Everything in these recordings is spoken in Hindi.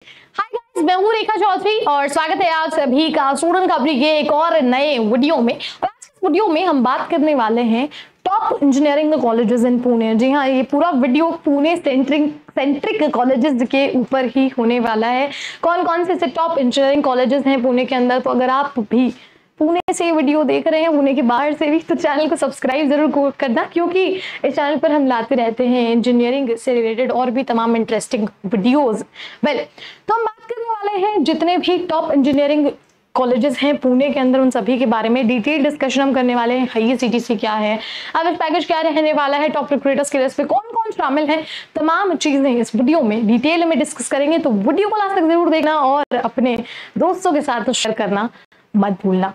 हाय गाइस, मैं हूँ रेखा चौधरी और स्वागत है आप सभी का स्टूडेंट खबरी के एक और नए वीडियो में। और आज के वीडियो में हम बात करने वाले हैं top engineering colleges in Pune. जी हाँ, ये पूरा वीडियो पुणे सेंट्रिक कॉलेजेस के ऊपर ही होने वाला है। कौन कौन से टॉप इंजीनियरिंग कॉलेजेस हैं पुणे के अंदर। तो अगर आप भी पुणे से वीडियो देख रहे हैं, पुणे के बाहर से भी, तो चैनल को सब्सक्राइब जरूर करना, क्योंकि इस चैनल पर हम लाते रहते हैं इंजीनियरिंग से रिलेटेड और भी तमाम इंटरेस्टिंग वीडियोस। तो हम बात करने वाले हैं जितने भी टॉप इंजीनियरिंग कॉलेजेस हैं पुणे के अंदर, उन सभी के बारे में डिटेल डिस्कशन हम करने वाले हैं। IIScTC क्या है, एवरेज पैकेज क्या रहने वाला है, टॉप रिक्रूटर्स के लिस्ट पे कौन कौन शामिल है, तमाम चीजें इस वीडियो में डिटेल में डिस्कस करेंगे। तो वीडियो को लास्ट तक जरूर देखना और अपने दोस्तों के साथ शेयर करना मत भूलना।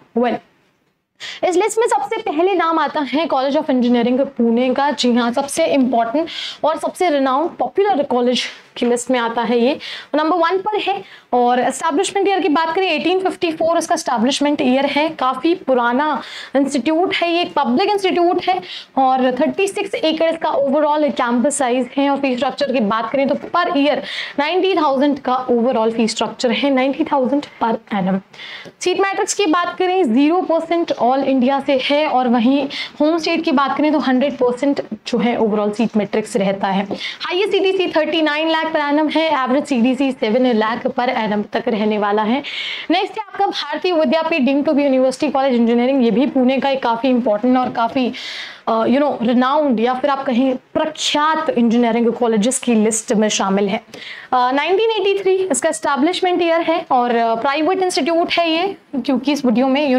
इस लिस्ट में सबसे पहले नाम आता है कॉलेज ऑफ इंजीनियरिंग पुणे का। जी हाँ, सबसे इंपॉर्टेंट और सबसे रिनाउंड पॉपुलर कॉलेज की लिस्ट में आता है। ये नंबर 1 पर है। और एस्टैब्लिशमेंट ईयर की बात करें, 1854 इसका एस्टैब्लिशमेंट ईयर है। काफी पुराना इंस्टीट्यूट है, ये एक पब्लिक इंस्टीट्यूट है और 36 एकड़ इसका ओवरऑल कैंपस साइज है। और फीस स्ट्रक्चर की बात करें तो पर ईयर 90,000 का ओवरऑल फीस स्ट्रक्चर है, 90,000 पर एनम। सीट मैट्रिक्स की बात करें 0% ऑल इंडिया से है। और वहीं होम स्टेट की बात करें तो 100% जो है ओवरऑल सीट मैट्रिक्स रहता है। IIScTC 39 लाख पर एनम है, average CDC 7 lakh per annum तक रहने वाला है। नेक्स्ट है आपका Bharati Vidyapeeth deemed to be university college engineering. ये भी पुणे का एक काफी इंपॉर्टेंट और काफी रिनाउंड या फिर आप कहें प्रख्यात इंजीनियरिंग कॉलेजेस की लिस्ट में शामिल है। 1983 इसका एस्टैब्लिशमेंट ईयर है और प्राइवेट इंस्टीट्यूट है ये, क्योंकि इस वीडियो में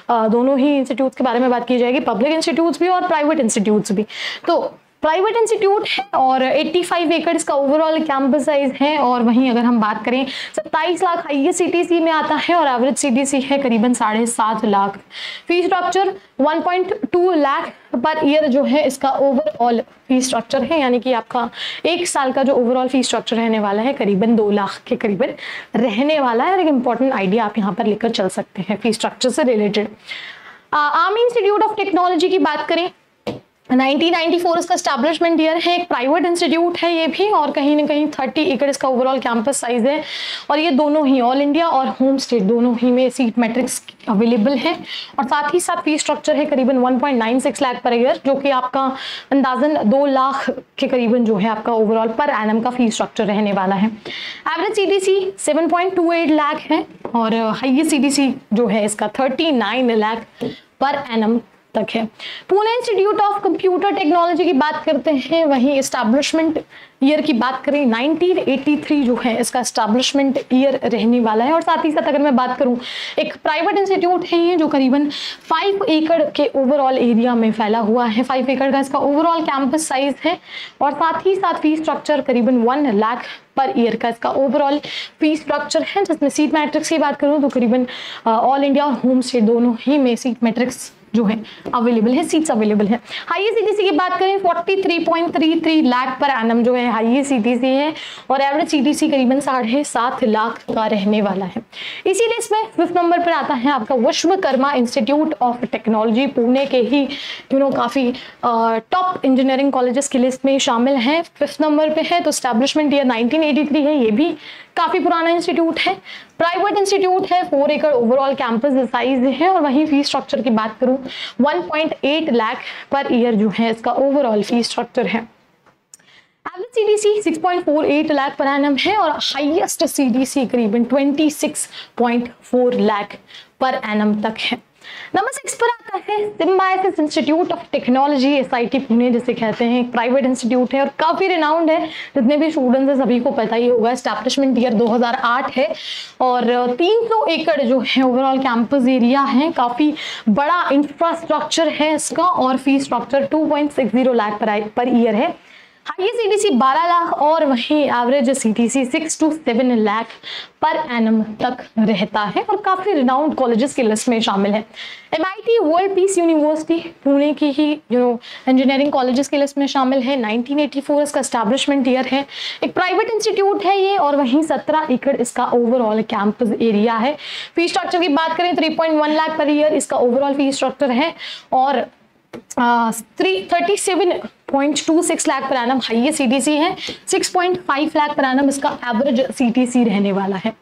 दोनों ही इंस्टीट्यूट के बारे में बात की जाएगी, पब्लिक इंस्टीट्यूट्स भी और प्राइवेट इंस्टीट्यूट्स भी। तो प्राइवेट इंस्टीट्यूट है और 85 एकड़ इसका ओवरऑल कैंपस साइज है। और वहीं अगर हम बात करें 27 लाख IIScTC में आता है और एवरेज CDC है करीबन 7.5 lakh. Fees structure 1.2 lakh per year जो है इसका ओवरऑल फीस स्ट्रक्चर है, यानी कि आपका एक साल का जो ओवरऑल फीस स्ट्रक्चर रहने वाला है करीबन 2 लाख के करीबन रहने वाला है। और एक इंपॉर्टेंट आइडिया आप यहाँ पर लेकर चल सकते हैं फीस स्ट्रक्चर से related. Army institute of technology की बात करें, 1994 इसका एस्टैब्लिशमेंट ईयर है। एक प्राइवेट इंस्टीट्यूट है ये भी और कहीं ना कहीं 30 एकड़ इसका ओवरऑल कैंपस साइज है। और ये दोनों ही ऑल इंडिया और होम स्टेट दोनों ही में सीट मैट्रिक्स अवेलेबल है। और साथ ही साथ फीस स्ट्रक्चर है करीबन 1.96 लाख पर ईयर, जो कि आपका अंदाजन 2 लाख के करीबन जो है आपका ओवरऑल पर एनम का फीस स्ट्रक्चर रहने वाला है। एवरेज CDC 7.28 लाख है और IIScTC जो है इसका 39 लाख पर एनम तक है। Pune institute of computer technology की बात करते हैं, वहीं एस्टैब्लिशमेंट ईयर की बात करें 1983 जो है इसका एस्टैब्लिशमेंट ईयर रहने वाला है। और साथ ही साथ अगर मैं बात करूं, एक प्राइवेट इंस्टीट्यूट है ये जो करीबन 5 एकड़ के ओवरऑल एरिया में फैला हुआ है। 5 एकड़ का इसका ओवरऑल कैंपस साइज है और साथ ही साथ फीस स्ट्रक्चर करीबन 1 लाख पर ईयर का इसका ओवरऑल फीस स्ट्रक्चर है। जिसमें सीट मैट्रिक्स की बात करूं तो करीबन ऑल इंडिया और होम स्टेट दोनों ही में सीट मैट्रिक्स जो है अवेलेबल है, सीट्स अवेलेबल है। IIScTC की बात करें 43.33 लाख पर एनम जो है IIScTC है और एवरेज CDC करीबन 7.5 लाख का रहने वाला है। इसी लिस्ट में 5th नंबर पर आता है आपका Vishwakarma institute of technology. Pune के ही काफी टॉप इंजीनियरिंग कॉलेजेस की लिस्ट में शामिल है, 5th नंबर पे है। तो एस्टैब्लिशमेंट ईयर 1983 है, ये भी काफी पुराना इंस्टीट्यूट है। प्राइवेट इंस्टीट्यूट है, 4 एकड़ ओवरऑल कैंपस साइज है। और वहीं फीस स्ट्रक्चर की बात करूं 1.8 लाख पर ईयर जो है इसका ओवरऑल फीस स्ट्रक्चर है। Average CDC 6.48 lakh per annum है और हाईएस्ट CDC करीबन 26.4 लाख पर एनम तक है। नंबर 6 पर आता है symbiosis institute of technology SIT Pune, जिसे कहते हैं। एक प्राइवेट इंस्टीट्यूट है और काफी रिनाउंड है, जितने भी स्टूडेंट्स हैं सभी को पता ही होगा। एस्टैब्लिशमेंट ईयर 2008 है और 300 एकड़ जो है ओवरऑल कैंपस एरिया है। काफी बड़ा इंफ्रास्ट्रक्चर है इसका और fees structure 2.60 lakh per year है। IIScTC 12 लाख और वहीं average CDC 6 to 7 lakh per annum तक रहता है और काफी रिनाउंड कॉलेजेस की लिस्ट में शामिल है। MIT world peace university Pune की ही इंजीनियरिंग कॉलेजेस की लिस्ट में शामिल है। 1984 इसका एस्टैब्लिशमेंट ईयर है। एक प्राइवेट इंस्टीट्यूट है ये और वहीं 17 एकड़ इसका ओवरऑल कैंपस एरिया है। फीस स्ट्रक्चर की बात करें 3.1 लाख पर ईयर इसका ओवरऑल फीस स्ट्रक्चर है और 37.26 lakh per annum highest CTC है, 6.5 लाख पर एनम इसका एवरेज सीटीसी रहने वाला है।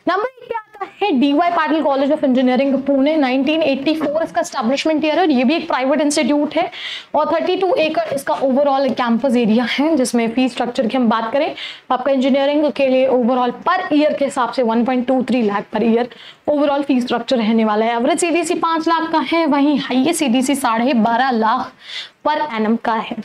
नंबर 1 पे आता है DY Patil college of engineering Pune, 1984 इसका एस्टैब्लिशमेंट ईयर है और ये भी एक प्राइवेट इंस्टीट्यूट है और 32 एकड़ इसका ओवरऑल कैंपस एरिया है। जिसमें फीस स्ट्रक्चर की हम बात करें आपका इंजीनियरिंग के लिए ओवरऑल पर ईयर के हिसाब से 1.23 lakh per year overall fees structure रहने वाला है। एवरेज सीटीसी 5 लाख का है, वहीं highest CTC 12.5 lakh per annum का है।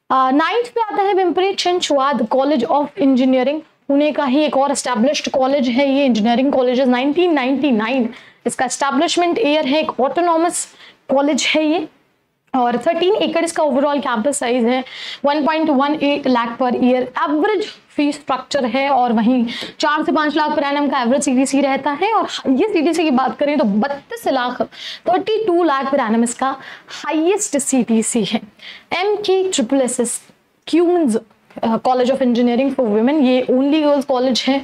9th पे आता है Pimpri Chinchwad college of engineering, Pune का ही एक और एस्टैब्लिश्ड कॉलेज है ये। इंजीनियरिंग कॉलेज 1999 इसका एस्टैब्लिशमेंट ईयर है, एक ऑटोनॉमस कॉलेज है ये और 13 एकड़ इसका ओवरऑल कैंपस साइज है, 1.18 lakh per year average fees structure है और वहीं 4 से 5 लाख पर एनम का एवरेज सीटीसी रहता है। और ये सीटीसी की बात करें तो 32 लाख पर एनम इसका हाईएस्ट सीटीसी है। MKSSS Queens college of engineering for women, ये ओनली गर्ल्स कॉलेज है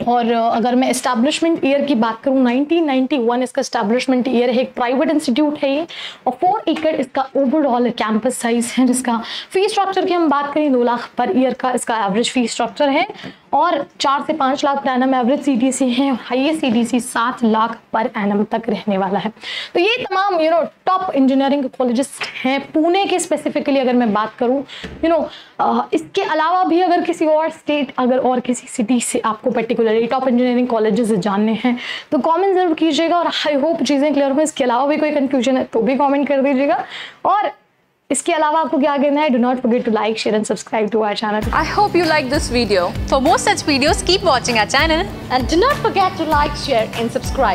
और अगर मैं एस्टैब्लिशमेंट ईयर की बात करूं 1991 इसका एस्टैब्लिशमेंट ईयर है, एक प्राइवेट इंस्टीट्यूट है ये और 4 एकड़ इसका ओवरऑल कैंपस साइज है। जिसका फीस स्ट्रक्चर की हम बात करें 2 लाख पर ईयर का इसका एवरेज फीस स्ट्रक्चर है और 4 से 5 lakh per annum average CTC है, highest CTC 7 lakh per annum तक रहने वाला है। तो ये तमाम टॉप इंजीनियरिंग कॉलेजेस हैं पुणे के स्पेसिफिकली अगर मैं बात करूं। इसके अलावा भी अगर किसी और स्टेट अगर और किसी सिटी से आपको पर्टिकुलरली टॉप इंजीनियरिंग कॉलेजेस जानने हैं तो कमेंट जरूर कीजिएगा और आई होप चीज़ें क्लियर हो। इसके अलावा भी कोई कंफ्यूजन है तो भी कमेंट कर दीजिएगा और इसके अलावा आपको क्या करना है, do not forget to like share and subscribe to our channel. I hope you like this video. For more such videos, keep watching our channel And do not forget to like, share and subscribe.